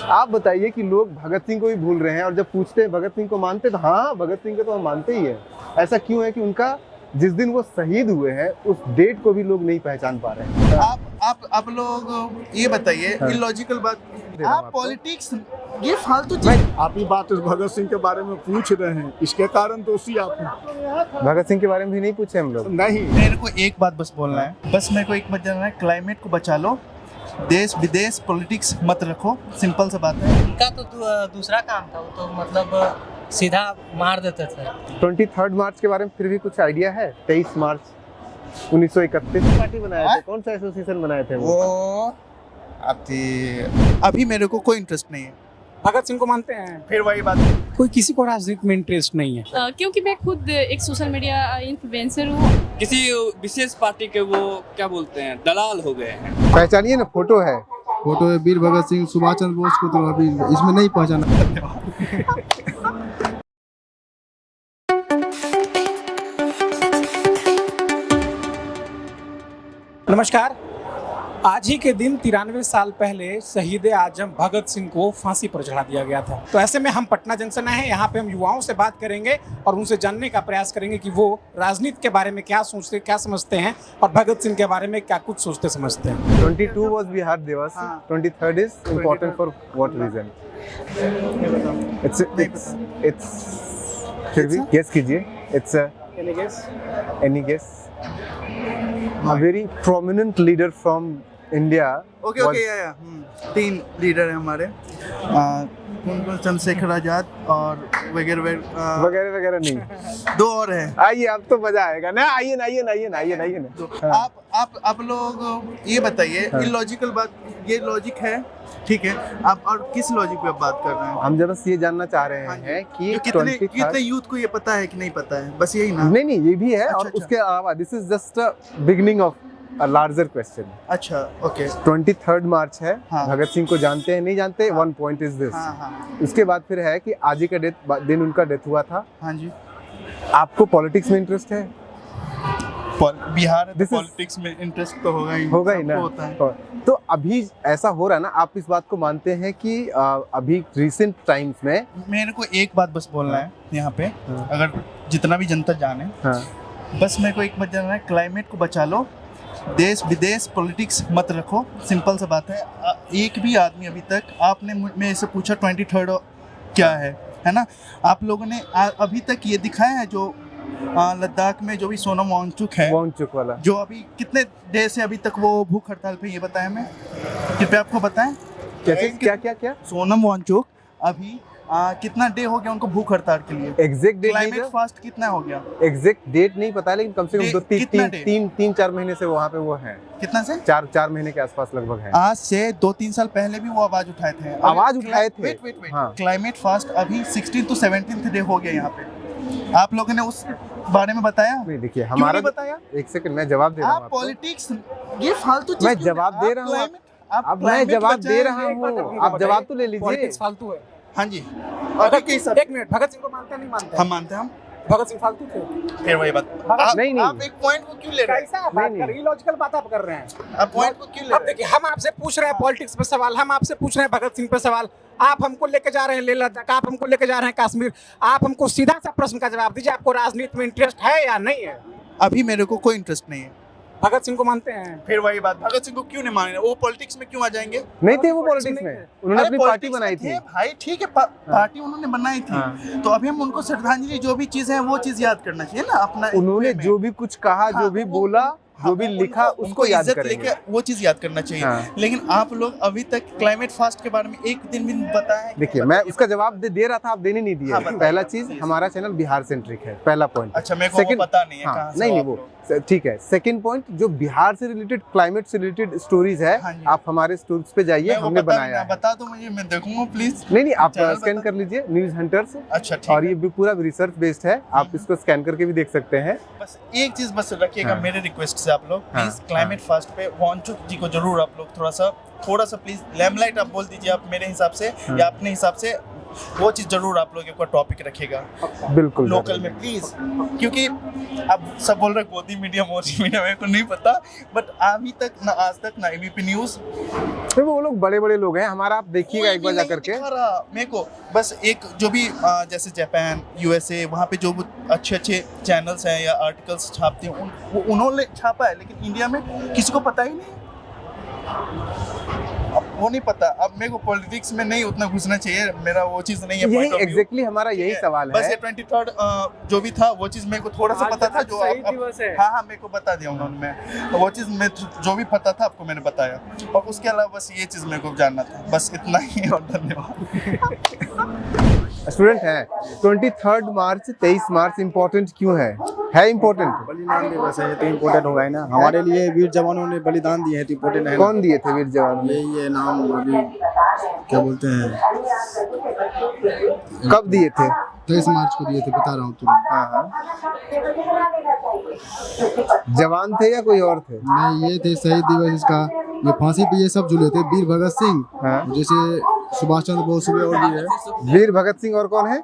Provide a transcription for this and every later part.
आप बताइए कि लोग भगत सिंह को भी भूल रहे हैं, और जब पूछते हैं भगत सिंह को मानते, तो हाँ भगत सिंह को तो हम मानते ही हैं। ऐसा क्यों है कि उनका जिस दिन वो शहीद हुए हैं उस डेट को भी लोग नहीं पहचान पा रहे हैं। आप लोग ये बताइए, हाँ। इलॉजिकल बात, दे रहा हूं आप आपको। पॉलिटिक्स ये फालतू चीज। आप ही बात भगत सिंह के बारे में पूछ रहे हैं, इसके कारण दोषी आप हैं। भगत सिंह के बारे में भी नहीं पूछे हम लोग। नहीं, मेरे को एक बात बस बोलना है, बस मेरे को एक बात जानना है, क्लाइमेट को बचा लो, देश विदेश पॉलिटिक्स मत रखो, सिंपल सा बात है। उनका तो दूसरा काम था, वो तो मतलब सीधा मार देते थे। 23 मार्च के बारे में फिर भी कुछ आइडिया है? 23 मार्च 1931 पार्टी बनाए थे, कौन सा एसोसिएशन बनाए थे वो? अभी मेरे को कोई इंटरेस्ट नहीं है। भगत सिंह को मानते हैं। फिर वही बात, कोई किसी को राजनीति में इंटरेस्ट नहीं है। क्योंकि मैं खुद एक सोशल मीडिया इन्फ्लुएंसर हूँ। किसी विशेष पार्टी के वो क्या बोलते हैं, दलाल हो गए हैं। पहचानिए ना, फोटो है। फोटो है वीर भगत सिंह, सुभाष चंद्र बोस को तो अभी इसमें नहीं पहचाना। नमस्कार। आज ही के दिन 93 साल पहले शहीद आजम भगत सिंह को फांसी पर चढ़ा दिया गया था। तो ऐसे में हम पटना जंक्शन आए हैं, यहाँ पे हम युवाओं से बात करेंगे और उनसे जानने का प्रयास करेंगे कि वो राजनीति के बारे में क्या सोचते, क्या समझते हैं और भगत सिंह के बारे में क्या कुछ सोचते समझते हैं। 22 was बिहार दिवस, 23rd is important for what reason? It's फिर भी गेस कीजिए। It's any guess? A very prominent leader from India. Okay was- या 3 लीडर हैं हमारे, कौन चंद्रशेखर आजाद और वगैरह वगैरह वगैरह नहीं। 2 और हैं। आइए, अब तो मजा आएगा ना। आइए ना। आप लोग ये बताइए, हाँ। इलॉजिकल बात, ये लॉजिक है ठीक है, आप और किस लॉजिक पे आप बात कर रहे हैं? हम जब बस ये जानना चाह रहे हाँ जी। हैं कि कितने 23rd यूथ को ये पता है कि नहीं पता है, बस यही ना। नहीं, ये भी है। और अच्छा। उसके अलावा this is just a beginning of a larger question. अच्छा ओके। 23rd मार्च है। हाँ। भगत सिंह को जानते हैं, नहीं जानते? हाँ। 1 point is this। हाँ उसके बाद फिर है कि आज ही का दिन उनका डेथ हुआ था। हाँ जी। आपको पॉलिटिक्स में इंटरेस्ट है? बिहार है तो This is- पॉलिटिक्स में इंटरेस्ट तो होगा ही ना। सबको होता है। तो अभी ऐसा हो रहा है ना, आप इस बात को मानते हैं कि अभी रिसेंट टाइम्स में मेरे को एक बात बस बोलना है यहाँ पे, हाँ। अगर जितना भी जनता जाने, हाँ, बस मेरे को एक बात जानना है, क्लाइमेट को बचा लो, देश विदेश पॉलिटिक्स मत रखो, सिंपल सा बात है। एक भी आदमी अभी तक, आपने मेरे से पूछा 23rd क्या है ना, आप लोगों ने अभी तक ये दिखाया है जो लद्दाख में जो भी सोनम वांगचुक है, वांगचुक वाला जो अभी कितने देर से अभी तक वो भूख हड़ताल पे, ये बताया मैं, कृपया आपको बताएं। क्या सोनम वांगचुक अभी कितना डे हो गया उनको भूख हड़ताल के लिए? एग्जैक्ट डेट क्लाइमेट नहीं, फास्ट कितना हो गया? एग्जैक्ट डेट नहीं पता, लेकिन कम से कम कितना day? 3-4 महीने से वहाँ पे वो है। कितना से? 4 महीने के आसपास लगभग है। आज से 2-3 साल पहले भी वो आवाज उठाए थे। आवाज उठाए थे। वेट हाँ। क्लाइमेट फास्ट अभी 16 to 17th डे हो गया यहाँ पे। आप लोगों ने उस बारे में बताया? नहीं, देखिए क्यों हमारा नहीं बताया? एक सेकंड, मैं जवाब दे रहा हूँ आप आपको। पॉलिटिक्स ये फालतू चीज मैं क्यों- जवाब दे आप रहा हूँ। climate- अब मैं जवाब दे रहा एक बात हूँ, अपनी आप बताइए, जवाब तो ले लीजिए। पॉलिटिक्स फालतू है। हाँ जी, अभी के हिसाब एक मिनट, भगत सिंह को मानते हैं नहीं मानते? हम मानते हैं, हम भगत सिंह फालतू थे। फिर वही बात। नहीं। आप एक पॉइंट को क्यों ले रहे हैं? कैसा बात नहीं। कर रहे हैं? इलॉजिकल बात आप कर रहे हैं। आप पॉइंट को क्यों ले अब रहे हैं? देखिए, हम आपसे पूछ रहे हैं पॉलिटिक्स पे सवाल, हम आपसे पूछ रहे हैं भगत सिंह पे सवाल, आप हमको लेके जा रहे हैं लेह लद्दाख, आप हमको लेके जा रहे हैं कश्मीर। आप हमको सीधा सा प्रश्न का जवाब दीजिए, आपको राजनीति में इंटरेस्ट है या नहीं है? अभी मेरे को कोई इंटरेस्ट नहीं है। भगत सिंह को मानते हैं। फिर वही बात, भगत सिंह को क्यों नहीं माने? वो पॉलिटिक्स में क्यों आ जाएंगे? नहीं थे वो पॉलिटिक्स में, उन्होंने अरे अपनी पार्टी politics बनाई में थी। थे भाई, ठीक है, पार्टी उन्होंने बनाई थी। हाँ। तो अभी हम उनको श्रद्धांजलि, जो भी चीज है वो चीज याद करना चाहिए ना अपना। उन्होंने way में। जो भी कुछ कहा, हाँ, जो भी वो- बोला, जो भी उनको- लिखा, उनको उसको याद इज्जत करेंगे। लेके वो चीज याद करना चाहिए। हाँ। लेकिन आप लोग अभी तक क्लाइमेट फास्ट के बारे में एक दिन भी बताया है? देखिए, मैं उसका जवाब दे रहा था, आप देने नहीं दिए। हाँ, बताइए, पहला बताइए। चीज, हमारा चैनल बिहार सेंट्रिक है, पहला पॉइंट। अच्छा, मेरे को वो पता नहीं है कहाँ से नहीं, आप वो लोग। ठीक है। सेकंड पॉइंट, जो बिहार से रिलेटेड, क्लाइमेट से रिलेटेड स्टोरीज है, हाँ जी। आप हमारे स्टोरीज पे जाइए, मेरे को हमने पता बनाया नहीं, है। बता दो मुझे, मैं देखूंगा प्लीज। नहीं, आप चैनल स्कैन बता- कर लीजिए, न्यूज हंटर्स। अच्छा ठीक और है। ये भी पूरा रिसर्च बेस्ड है, आप इसको स्कैन करके भी देख सकते हैं। बस एक चीज बस रखिएगा हाँ। मेरे रिक्वेस्ट से, आप लोग हाँ, प्लीज क्लाइमेट फास्ट पे वांगचुक जी को जरूर आप लोग थोड़ा सा प्लीज लैमलाइट आप बोल दीजिए, आप मेरे हिसाब से हाँ। या अपने हिसाब से वो चीज़ जरूर आप लोग एक बार टॉपिक रखेगा बिल्कुल लोकल में प्लीज, क्योंकि अब सब बोल रहे मोदी मीडिया मेरे को नहीं पता, बट अभी तक ना आज तक ना एबीपी न्यूज तो वो लोग बड़े बड़े लोग हैं हमारा, आप देखिएगा एक बार जा करके। मेरे को बस एक जो भी जैसे जापान यूएसए वहाँ पे जो अच्छे अच्छे चैनल्स हैं या आर्टिकल्स छापते हैं उन्होंने छापा है, लेकिन इंडिया में किसी को पता ही नहीं। अब वो नहीं पता, अब मेरे को पॉलिटिक्स में नहीं उतना घुसना चाहिए, मेरा वो चीज़ नहीं है। यही एग्जैक्टली हमारा यही सवाल बस है। ये 23rd जो भी था वो चीज़ मेरे को थोड़ा सा पता था, जो हाँ मेरे को बता दिया उन्होंने, वो चीज़ में जो भी पता था आपको मैंने बताया, और उसके अलावा बस ये चीज़ मेरे को जानना था, बस इतना ही, और धन्यवाद। स्टूडेंट हैं 23 मार्च 23 मार्च इम्पोर्टेंट क्यों है इम्पोर्टेंट? बलिदान दिवस है, ये तो इम्पोर्टेंट होगा ही ना हमारे लिए। वीर जवानों ने बलिदान दिए हैं तो इम्पोर्टेंट है। कौन दिए थे वीर जवान? ये नाम अभी क्या बोलते हैं, कब दिए थे? 23 मार्च को दिए थे, बता रहा हूँ तुरंत। हाँ जवान थे या कोई और थे? नहीं, ये थे शहीद दिवस इसका, ये फांसी पे ये सब झूले थे। वीर भगत सिंह, हाँ। जैसे सुभाष चंद्र बोस हुए, और भी है वीर भगत सिंह, और कौन है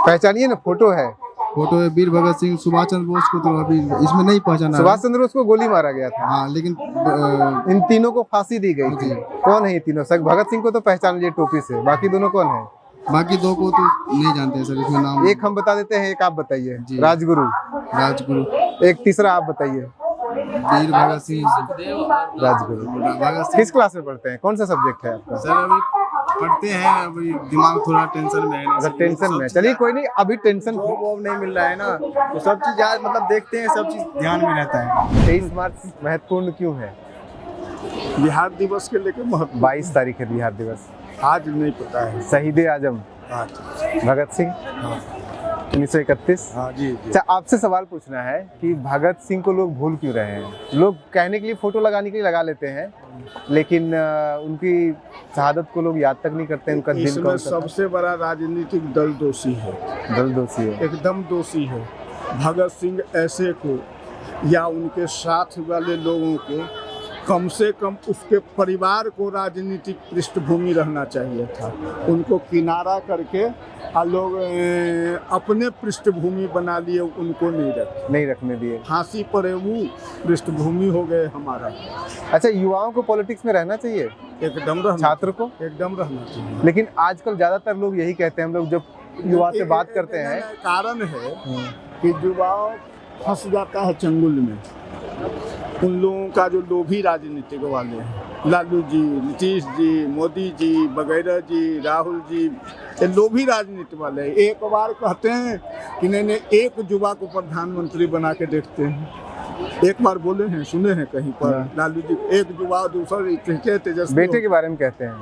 पहचानिए ना, फोटो है। फोटो है वीर भगत सिंह, सुभाष चंद्र बोस को तो अभी इसमें नहीं पहचाना। सुभाष चंद्र बोस को गोली मारा गया था। हाँ, लेकिन इन तीनों को फांसी दी गई थी। कौन है ये तीनों? सर भगत सिंह को तो पहचान लीजिए टोपी से, बाकी दोनों कौन है? बाकी दो को तो नहीं जानते हैं सर, इसमें नाम। एक हम बता देते हैं, एक आप बताइए। जी। राजगुरु। राजगुरु। एक तीसरा आप बताइए। वीर भगत सिंह। राजगुरु। भगत सिंह। किस क्लास में पढ़ते हैं? कौन सा सब्जेक्ट है आपका? सर अभी पढ़ते हैं, अभी दिमाग थोड़ा टेंशन में है। अगर टेंशन में, चलिए कोई नहीं, अभी टेंशन जॉब नहीं मिल रहा है ना, तो सब चीज यार मतलब देखते हैं, सब चीज ध्यान में रहता है। 23 मार्च महत्वपूर्ण क्यों है? बिहार दिवस के लेकर महत्व 22 तारीख है बिहार दिवस। आज नहीं पता है। शहीद आजम आज भगत सिंह 1931। हाँ जी, जी। अच्छा, आपसे सवाल पूछना है कि भगत सिंह को लोग भूल क्यों रहे हैं? लोग कहने के लिए, फोटो लगाने के लिए लगा लेते हैं, लेकिन उनकी शहादत को लोग याद तक नहीं करते। उनका दिन इसमें सबसे बड़ा राजनीतिक दल दोषी है, दल दोषी है, एकदम दोषी है। भगत सिंह ऐसे को या उनके साथ वाले लोगों को, कम से कम उसके परिवार को राजनीतिक पृष्ठभूमि रहना चाहिए था। उनको किनारा करके लोग अपने पृष्ठभूमि बना लिए, उनको नहीं रखने दिए। फांसी पड़े वो पृष्ठभूमि हो गए हमारा। अच्छा, युवाओं को पॉलिटिक्स में रहना चाहिए? एकदम रहना, छात्र को एकदम रहना चाहिए। लेकिन आजकल ज्यादातर लोग यही कहते हैं, हम लोग जब युवा से बात करते हैं, कारण है कि युवा फंस जाता है चंगुल में। उन लोगों का जो लोभी राजनीतिक वाले हैं, लालू जी, नीतीश जी, मोदी जी वगैरह जी, राहुल जी, ये लोभी राजनीति वाले हैं। एक बार कहते हैं कि नहीं एक युवा को प्रधानमंत्री बना के देखते हैं। एक बार बोले हैं, सुने हैं कहीं पर लालू जी, एक युवा दूसरा तेजस्वी। बेटे के बारे में कहते हैं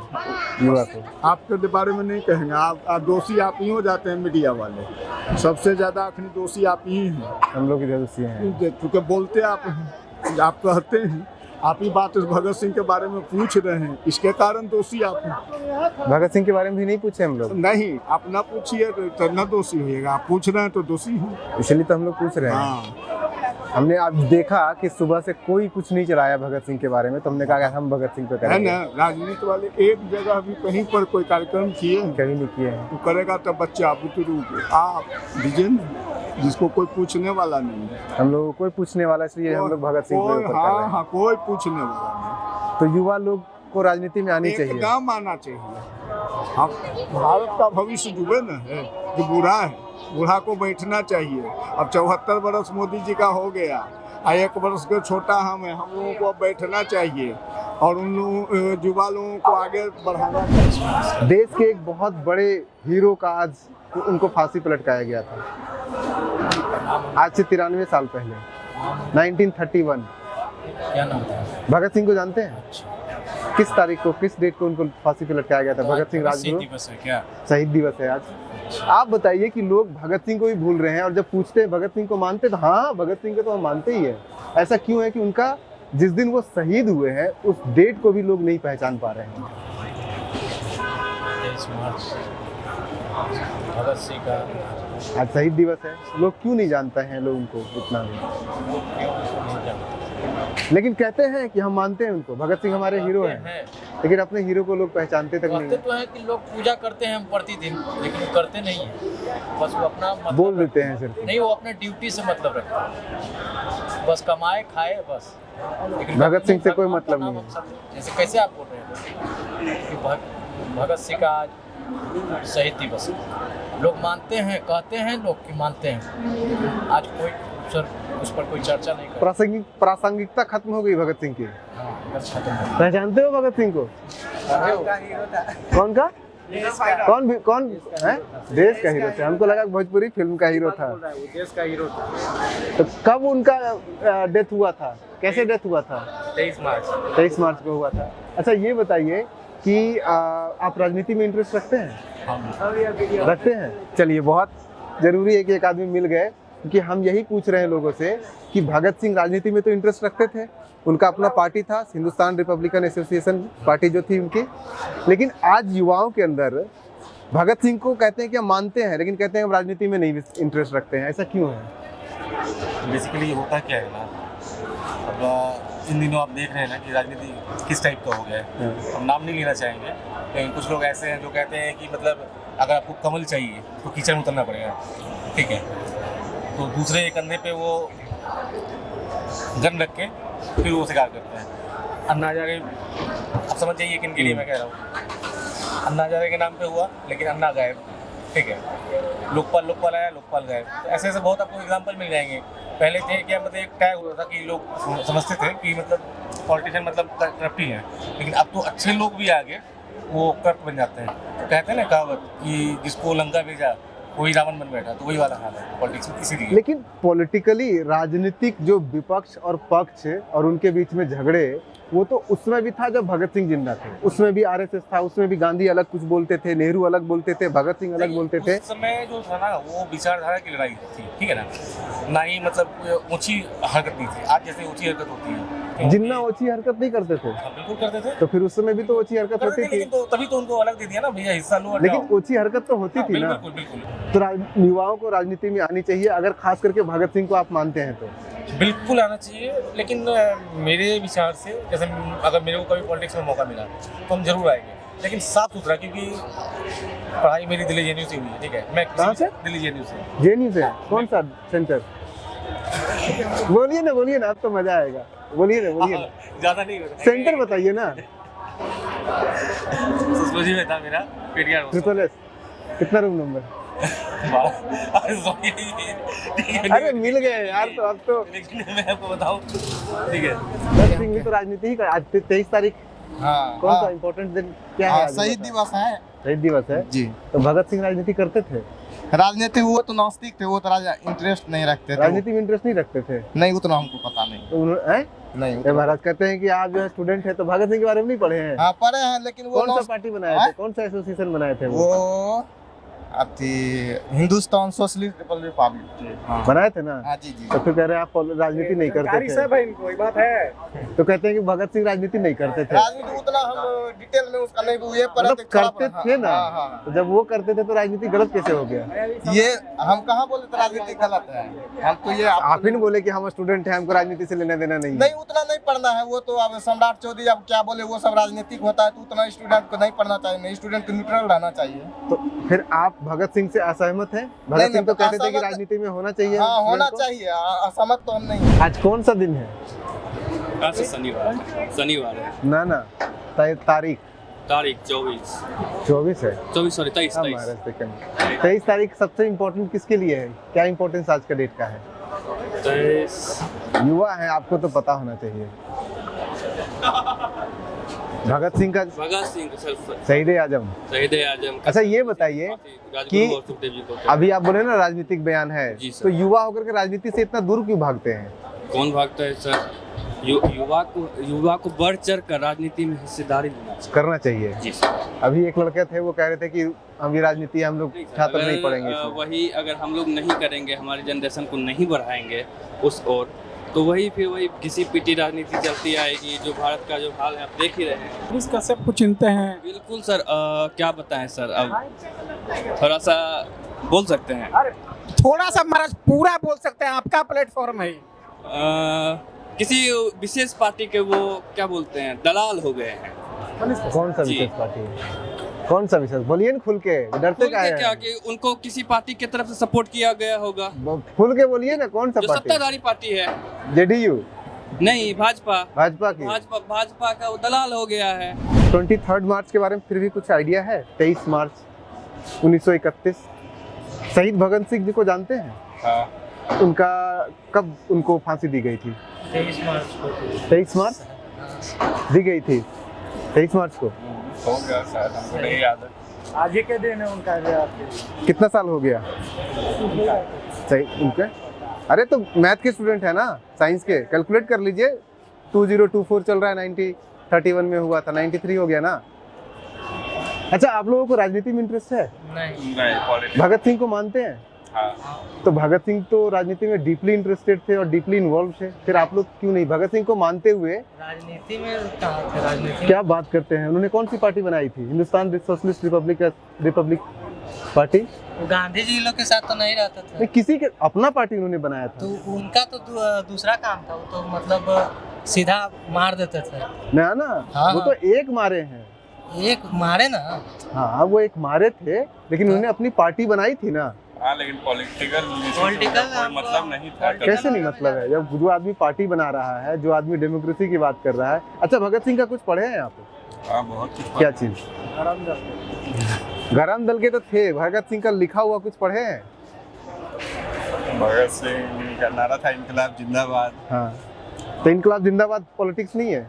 युवा को। आपके बारे में नहीं कहेंगे, आप दोषी आप ही हो जाते हैं। मीडिया वाले सबसे ज्यादा आखिरी दोषी आप ही हैं। हम लोग इधर दोषी हैं क्योंकि बोलते आप हैं, आप कहते हैं, आप ही बात भगत सिंह के बारे में पूछ रहे हैं, इसके कारण दोषी आप हैं। भगत सिंह के बारे में भी नहीं पूछे हम लोग। नहीं, आप ना पूछिए तो न दोषी होइएगा, आप पूछ रहे हैं तो दोषी हैं। इसलिए तो हम लोग पूछ रहे हैं। हाँ। हमने आज देखा कि सुबह से कोई कुछ नहीं चलाया भगत सिंह के बारे में, तो हमने कहा कि हम भगत सिंह पे है करेंगे। ना, राजनीति वाले एक जगह भी कहीं पर कोई कार्यक्रम किए कभी नहीं किए हैं। तो करेगा तब बच्चा बुतरू आप दीजिए, जिसको कोई पूछने वाला नहीं है। हम लोग कोई पूछने वाला, इसलिए हम लोग भगत सिंह पे ऊपर कर रहे हैं। हाँ, कोई पूछने वाला नहीं। तो युवा लोग को राजनीति में आनी चाहिए, एकदम आना चाहिए। हम भारत का भविष्य डूबे न है, जो बूढ़ा है, बूढ़ा को बैठना चाहिए। अब 74 वर्ष मोदी जी का हो गया, 1 वर्ष के छोटा हम है, हम लोगों को बैठना चाहिए और उन लोगों युवा लोगों को आगे बढ़ाना चाहिए। देश के एक बहुत बड़े हीरो का आज उनको फांसी पर लटकाया गया था, आज से 93 साल पहले, 1931। क्या नाम था? भगत सिंह को जानते हैं? किस तारीख को, किस डेट को उनको फांसी पे लटकाया गया था? भगत सिंह राजगुरु दिवस है क्या? शहीद दिवस है आज। आप बताइए कि लोग भगत सिंह को भी भूल रहे हैं, और जब पूछते हैं भगत सिंह को मानते, तो हाँ भगत सिंह को तो हम मानते ही है। ऐसा क्यों है कि उनका जिस दिन वो शहीद हुए हैं उस डेट को भी लोग नहीं पहचान पा रहे हैं? 23 मार्च भगत सिंह का आज शहीद दिवस है, लोग क्यों नहीं जानते हैं लोग उनको इतना? लेकिन कहते हैं कि हम मानते हैं उनको, भगत सिंह हमारे हीरो हैं, लेकिन अपने हीरो को लोग पहचानते तक नहीं कहते है। तो है कि लोग पूजा करते हैं हम प्रतिदिन, लेकिन वो करते नहीं है, बस वो अपना मतलब बोल देते हैं सिर्फ। नहीं, वो अपने ड्यूटी से मतलब रखता है, बस कमाए खाए बस। लेकिन भगत सिंह से कोई मतलब नाम नहीं हम सब- जैसे कैसे आप बोल रहे हैं कि भगत सिंह का आज शहीद दिवस, लोग मानते हैं, कहते हैं लोग कि मानते हैं, आज कोई उस पर कोई चर्चा नहीं कर प्रासंगिकता खत्म हो गई भगत सिंह की। बस खत्म हो पहचानते हो भगत सिंह को? कौन का? कौन है? देश का हीरो था। हमको लगा कि भोजपुरी फिल्म का हीरो था। देश का हीरो था। तो कब उनका डेथ हुआ था? कैसे डेथ हुआ था? 23 मार्च 23 मार्च को हुआ था। अच्छा ये बताइए कि आप राजनीति में इंटरेस्ट रखते हैं? रखते हैं। चलिए, बहुत जरूरी है कि एक आदमी मिल गए, क्योंकि हम यही पूछ रहे हैं लोगों से कि भगत सिंह राजनीति में तो इंटरेस्ट रखते थे, उनका अपना पार्टी था, हिंदुस्तान रिपब्लिकन एसोसिएशन पार्टी जो थी उनकी, लेकिन आज युवाओं के अंदर भगत सिंह को कहते हैं कि हम मानते हैं, लेकिन कहते हैं हम राजनीति में नहीं इंटरेस्ट रखते हैं। ऐसा क्यों है? बेसिकली होता क्या है ना, अब इन दिनों आप देख रहे हैं ना कि राजनीति किस टाइप का हो गया है। हम नाम नहीं लेना चाहेंगे, लेकिन कुछ लोग ऐसे हैं जो कहते हैं कि मतलब अगर आपको कमल चाहिए तो कीचड़ में उतरना पड़ेगा, ठीक है। तो दूसरे के कंधे पे वो गन रख के फिर वो शिकार करते हैं। अन्ना हजारे, आप समझ जाइए किन के लिए मैं कह रहा हूँ। अन्ना हजारे के नाम पे हुआ, लेकिन अन्ना गायब, ठीक है। लोकपाल आया, लोकपाल गायब। तो ऐसे ऐसे बहुत आपको एग्जाम्पल मिल जाएंगे। पहले थे क्या, मतलब एक टैग होता था कि लोग समझते थे कि मतलब पॉलिटिशियन मतलब करप्ट ही है, लेकिन अब तो अच्छे लोग भी आगे वो करप्ट बन जाते हैं। तो कहते हैं ना कहावत कि जिसको लंका भेजा वही रावण बन बैठा, तो वही वाला हाल है पॉलिटिक्स में, इसीलिए। लेकिन पॉलिटिकली राजनीतिक जो विपक्ष और पक्ष और उनके बीच में झगड़े, वो तो उसमें भी था जब भगत सिंह जिंदा थे। उसमें भी आरएसएस था, उसमें भी गांधी अलग कुछ बोलते थे, नेहरू अलग बोलते थे, भगत सिंह अलग बोलते थे। उस समय जो था ना वो विचारधारा की लड़ाई थी, ठीक है ना, ना ही मतलब ऊंची हरकत नहीं थी। आज जैसे ऊंची हरकत होती है, जिन्ना ऊंची हरकत नहीं करते थे। हाँ, बिल्कुल करते थे। तो फिर उस समय भी तो ऊंची हरकत होती थी, लेकिन तो तभी तो उनको अलग दे दिया ना, भैया हिस्सा लो। लेकिन ऊंची हरकत तो होती थी ना। बिल्कुल बिल्कुल। तो युवाओं को राजनीति में आनी चाहिए, अगर खास करके भगत सिंह को आप मानते हैं तो। बिल्कुल आना चाहिए, लेकिन मेरे विचार से जैसे अगर मेरे को कभी पॉलिटिक्स में मौका मिला तो हम जरूर आएंगे, लेकिन साफ सुथरा, क्योंकि पढ़ाई मेरी दिल्ली जेएनयू से हुई है, ठीक है। मैं कहाँ से? दिल्ली जेएनयू से। जेएनयू से? कौन सा सेंटर? बोलिए ना, अब तो मजा आएगा। बोलिए ना। ज्यादा नहीं सेंटर बताइए ना। सोसाइटी में था मेरा पीटीआर। Triple S. कितना रूम नंबर? अरे मिल गए यार। तो अब तो मैं आपको बताऊं, ठीक है। भगत सिंह भी तो राजनीति ही कर। आज 23 तारीख कौन सा इम्पोर्टेंट दिन क्या है? शहीद दिवस है शहीद दिवस है जी। तो भगत सिंह राजनीति करते थे? राजनीति वो तो नास्तिक थे, वो तो इंटरेस्ट नहीं रखते थे। राजनीति में इंटरेस्ट नहीं रखते थे? नहीं, उतना हमको पता नहीं। तो उन्होंने नहीं, महाराज कहते हैं कि आप जो है स्टूडेंट है तो भगत सिंह के बारे में नहीं पढ़े हैं? हाँ पढ़े हैं, लेकिन वो कौन सा पार्टी बनाए थे? कौन सा एसोसिएशन बनाए थे वो? अति हिंदुस्तान सोशलिस्ट रिपब्लिक बनाए थे ना? हाँ जी जी। तो फिर कह रहे हैं आप राजनीति नहीं करते थे? भाई कोई बात है। तो कहते हैं कि भगत सिंह राजनीति नहीं करते थे। राजनीति उतना हम डिटेल में उसका नहीं, ये मतलब करते थे ना। हाँ। तो जब वो करते थे तो राजनीति गलत कैसे हो गया? ये हम कहाँ बोले तो राजनीति गलत है। हम तो ये आप ही ने बोले कि हम स्टूडेंट हैं, हमको राजनीति से लेना देना नहीं है। नहीं, उतना नहीं पढ़ना है। वो तो अब सम्राट चौधरी अब क्या बोले, वो सब राजनीतिक होता है, तो उतना स्टूडेंट को नहीं पढ़ना चाहिए। नहीं, स्टूडेंट को न्यूट्रल रहना चाहिए। तो फिर आप भगत सिंह से असहमत हैं? भगत सिंह तो कहते थे कि राजनीति में होना चाहिए। हाँ, होना चाहिए। असहमत तो हम नहीं। आज कौन सा दिन है? आज से शनिवार है ना तारीख 24 है। 23 तारीख सबसे इम्पोर्टेंट किसके लिए है? क्या इम्पोर्टेंस आज का डेट का है? युवा है, आपको तो पता होना चाहिए। भगत सिंह शहीद आजम। अच्छा ये बताइए कि अभी आप बोले ना राजनीतिक बयान है, तो युवा होकर के राजनीति से इतना दूर क्यों भागते हैं? कौन भागता है सर? युवा को बढ़ चढ़ कर राजनीति में हिस्सेदारी करना चाहिए। जी सर। अभी एक लड़के थे, वो कह रहे थे कि हम भी राजनीति, हम लोग छात्र नहीं पढ़ेंगे। वही अगर हम लोग नहीं करेंगे, हमारी जनरेशन को नहीं बढ़ाएंगे उस ओर, तो वही किसी पीटी राजनीति चलती आएगी। जो भारत का जो हाल है आप देख ही रहे हैं। इसका सब कुछ चिंता है। बिल्कुल सर। क्या बताएं सर, अब थोड़ा सा बोल सकते हैं? थोड़ा सा महाराज पूरा बोल सकते हैं, आपका प्लेटफॉर्म है। किसी विशेष पार्टी के वो क्या बोलते हैं, दलाल हो गए हैं। कौन सा जी। विशेष पार्टी है? कौन सा विशेष? बोलिए ना खुल के, डरते खुल क्या के है? क्या कि उनको किसी पार्टी की तरफ से सपोर्ट किया गया होगा, खुल के बोलिए ना, कौन सा जो पार्टी? सत्ताधारी पार्टी है। जेडीयू? नहीं, भाजपा। भाजपा की? भाजपा का वो दलाल हो गया है। 23 मार्च के बारे में फिर भी कुछ आइडिया है? 23 मार्च 1931 शहीद भगत सिंह जी को जानते हैं? हाँ। उनका कब उनको फांसी दी गई थी? 23 मार्च को 23 मार्च दी गई थी, 23 मार्च को। हो गया शायद, हमको नहीं याद है। आज ही के दिन है उनका। कितना साल हो गया सही उनके? अरे तो मैथ के स्टूडेंट है ना, साइंस के, कैलकुलेट कर लीजिए। 2024 चल रहा है, 1931 में हुआ था, 93 हो गया ना। अच्छा, आप लोगों को राजनीति में इंटरेस्ट है? नहीं। पॉलिटिक्स। भगत सिंह को मानते हैं? हाँ। तो भगत सिंह तो राजनीति में डीपली इंटरेस्टेड थे और डीपली इन्वॉल्व थे, फिर आप लोग क्यों नहीं? भगत सिंह को मानते हुए राजनीति में कहाँ थे? राजनीति क्या बात करते हैं? उन्होंने कौन सी पार्टी बनाई थी? Hindustan socialist republic party? Gandhi ji लोग के साथ तो नहीं रहता था। नहीं, किसी के अपना पार्टी उन्होंने बनाया था। तो उनका तो दूसरा काम था, वो तो मतलब सीधा मार देते थे ना ना, हाँ, वो तो एक मारे हैं। एक मारे ना। हाँ, वो एक मारे थे, लेकिन उन्होंने अपनी पार्टी बनाई थी ना। हाँ, लेकिन पॉलिटिकल Political मतलब नहीं था। कैसे नहीं मतलब है? जब जो आदमी पार्टी बना रहा है, जो आदमी डेमोक्रेसी की बात कर रहा है। अच्छा, भगत सिंह का कुछ पढ़े हैं आप? हाँ, बहुत कुछ। क्या चीज? गरम दल के तो थे। भगत सिंह का लिखा हुआ कुछ पढ़े हैं? भगत सिंह का नारा था इनकलाब जिंदाबाद। हाँ, तो इनकलाब जिंदाबाद पॉलिटिक्स नहीं है?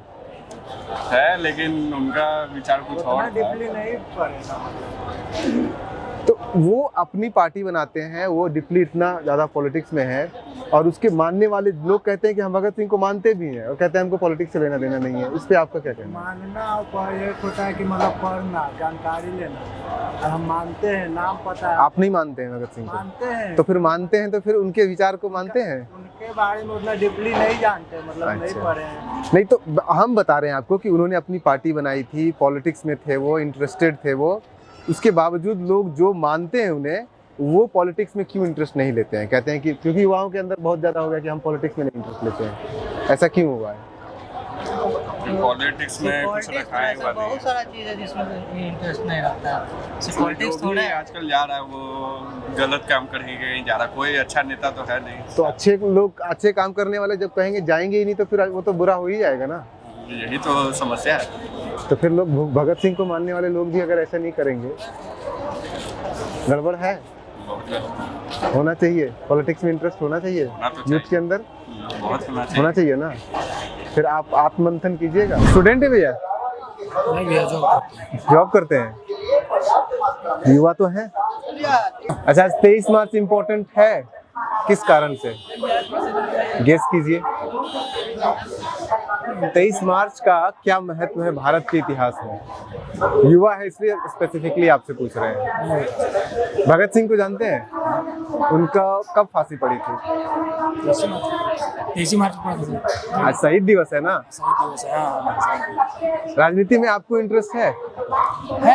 है, लेकिन उनका विचार कुछ और था। नहीं पढ़े। तो वो अपनी पार्टी बनाते हैं, वो डीपली इतना ज़्यादा पॉलिटिक्स में है, और उसके मानने वाले लोग कहते हैं कि हम भगत सिंह को मानते भी हैं, और कहते हैं हमको पॉलिटिक्स से लेना देना नहीं है। इस पे आपका क्या कहना है? मानना और एक होता है कि मतलब पढ़ना, जानकारी लेना। और हम मानते हैं, नाम पता है। आप नहीं मानते हैं भगत सिंह को? मानते हैं। तो फिर मानते हैं तो फिर उनके विचार को मानते हैं? उनके बारे में उतना डीपली नहीं जानते, मतलब नहीं अच्छा। पढ़े हैं। नहीं, तो हम बता रहे हैं आपको कि उन्होंने अपनी पार्टी बनाई थी, पॉलिटिक्स में थे, वो इंटरेस्टेड थे। वो उसके बावजूद लोग जो मानते हैं उन्हें, वो पॉलिटिक्स में क्यों इंटरेस्ट नहीं लेते हैं? कहते हैं कि क्योंकि युवाओं के अंदर बहुत ज़्यादा हो गया कि हम पॉलिटिक्स में नहीं इंटरेस्ट लेते हैं। ऐसा क्यों हुआ है? पॉलिटिक्स में कुछ रखा है ऐसा बहुत सारा चीज है जिसमें इंटरेस्ट नहीं रखता है। पॉलिटिक्स थोड़ा आजकल जा रहा है, वो गलत काम करके कहीं जा रहा है। कोई अच्छा नेता तो है नहीं। तो अच्छे लोग, अच्छे काम करने वाले जब कहेंगे जाएंगे ही नहीं, तो फिर वो तो बुरा हो ही जाएगा ना। यही तो समस्या है। तो फिर लोग भगत सिंह को मानने वाले लोग भी अगर ऐसा नहीं करेंगे, गड़बड़ है। होना चाहिए, पॉलिटिक्स में इंटरेस्ट होना चाहिए यूथ के अंदर, बहुत होना चाहिए ना। फिर आप आत्ममंथन कीजिएगा। स्टूडेंट है भैया? नहीं भैया, जॉब करते हैं? युवा तो हैं। अच्छा, 23 मार्च इम्पोर्टेंट है, किस कारण से? गेस कीजिए। 23 मार्च का क्या महत्व है भारत के इतिहास में? युवा है इसलिए स्पेसिफिकली आपसे पूछ रहे हैं। भगत सिंह को जानते हैं? उनका कब फांसी पड़ी थी? 23 मार्च को। आज शहीद दिवस है ना। हाँ, राजनीति में आपको इंटरेस्ट है?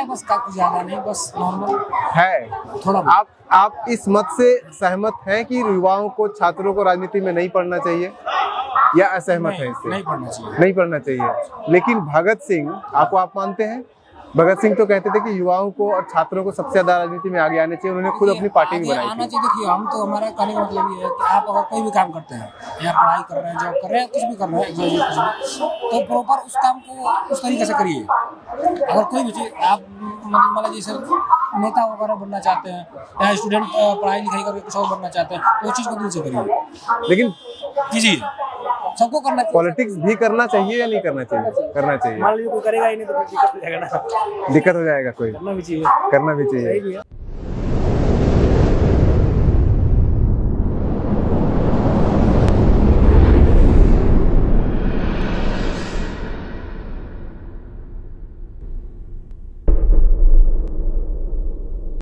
बस काफी ज्यादा नहीं, बस नॉर्मल है थोड़ा। आप इस मत से सहमत हैं कि युवाओं को, छात्रों को राजनीति में नहीं पढ़ना चाहिए, या असहमत है इससे? नहीं पढ़ना चाहिए। नहीं पढ़ना चाहिए। लेकिन भगत सिंह आप मानते हैं? भगत सिंह तो कहते थे कि युवाओं को और छात्रों को सबसे ज्यादा राजनीति में आगे आने चाहिए। उन्होंने खुद अपनी पार्टी भी बनाई आना थी। चाहिए। देखिए, हम तो, हमारा कहने का मतलब ये है कि आप अगर कोई भी काम करते हैं, या पढ़ाई कर रहे हैं, जॉब कर रहे हैं, कुछ भी कर रहे हैं, तो प्रॉपर उस काम को उस तरीके से करिए। अगर कोई भी चीज़ आप मतलब जैसे नेता वगैरह बनना चाहते हैं, या स्टूडेंट पढ़ाई लिखाई करके कुछ और बनना चाहते हैं, तो वो चीज़ को दिल से करिए। लेकिन कीजिए, सबको करना चाहिए। पॉलिटिक्स भी करना चाहिए या नहीं करना चाहिए? करना चाहिए। मान लीजिए कोई करेगा ही नहीं तो दिक्कत हो जाएगा ना। दिक्कत हो जाएगा। कोई करना भी चाहिए। करना भी चाहिए।